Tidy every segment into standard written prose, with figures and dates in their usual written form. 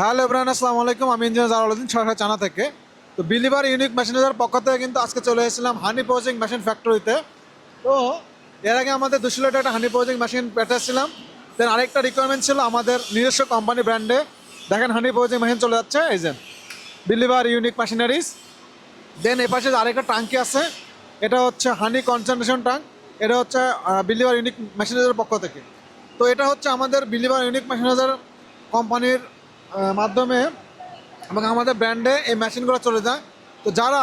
Hello everyone, আসসালামু আলাইকুম। আমি ইঞ্জিনিয়ার জালালউদ্দিন সরকার চানা থেকে। তো বিলিভার ইউনিক মেশিনারিজের পক্ষ থেকে কিন্তু আজকে চলে এসেছিলাম হানি পোজিং মেশিন ফ্যাক্টরিতে। তো এর আগে আমাদের 200 লিটার একটা হানি পোজিং মেশিন পেতেছিলাম। দেন আরেকটা রিকোয়ারমেন্ট ছিল আমাদের নিজস্ব কোম্পানি ব্র্যান্ডে। দেখেন হানি পোজিং মেশিন চলে যাচ্ছে, এই যে বিলিভার ইউনিক মেশিনারিজ। দেন এপাশে আরেকটা টাঙ্কি আছে, এটা হচ্ছে হানি কনসেন্ট্রেশন ট্যাঙ্ক। এটা হচ্ছে বিলিভার ইউনিক মেশিনারিজের পক্ষ থেকে। তো এটা হচ্ছে আমাদের বিলিভার ইউনিক মেশিনারিজের কোম্পানির মাধ্যমে এবং আমাদের ব্র্যান্ডে এই মেশিনগুলো চলে যায়। তো যারা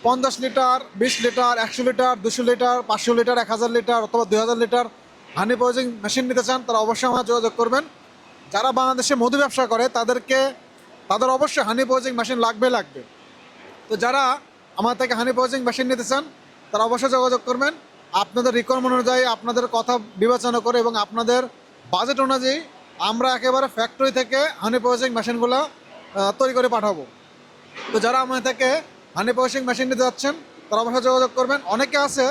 50 litre, 20 litre, 100 litre, 200 litre, 500 litre, 1000 litre অথবা 2000 লিটার হানি পোজিং মেশিন নিতে চান, তারা অবশ্যই আমার যোগাযোগ করবেন। যারা বাংলাদেশে মধু ব্যবসা করে তাদের অবশ্যই হানি পোজিং মেশিন লাগবে। তো যারা আমার থেকে হানি পোজিং মেশিন নিতে চান, তারা অবশ্যই যোগাযোগ করবেন। আপনাদের রিকোয়ারমেন্ট অনুযায়ী, আপনাদের কথা বিবেচনা করে এবং আপনাদের বাজেট অনুযায়ী আমরা একেবারে ফ্যাক্টরি থেকে হানি পোজিং মেশিনগুলো তৈরি করে পাঠাবো। তো যারা আমার থেকে হানি পোজিং মেশিন নিতে যাচ্ছেন, তারা অবশ্যই যোগাযোগ করবেন। অনেকে আছে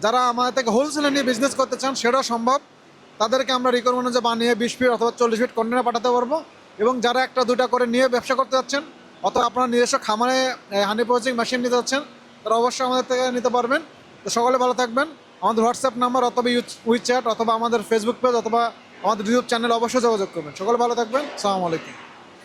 যারা আমাদের থেকে হোলসেলে নিয়ে বিজনেস করতে চান, সেটাও সম্ভব। তাদেরকে আমরা রিকোয়ারমেন্ট অনুযায়ী বানিয়ে 20 ফিট অথবা 40 ফিট কন্টেনার পাঠাতে পারবো। এবং যারা একটা দুটা করে নিয়ে ব্যবসা করতে যাচ্ছেন অথবা আপনার নিজস্ব খামারে হানি পোজিং মেশিন নিতে যাচ্ছেন, তারা অবশ্যই আমাদের থেকে নিতে পারবেন। তো সকলে ভালো থাকবেন। আমাদের হোয়াটসঅ্যাপ নাম্বার অথবা উইচ্যাট অথবা আমাদের ফেসবুক পেজ অথবা আমাদের ইউটিউব চ্যানেল অবশ্যই যোগাযোগ করবেন। সকলে ভালো থাকবেন। আসসালামু আলাইকুম।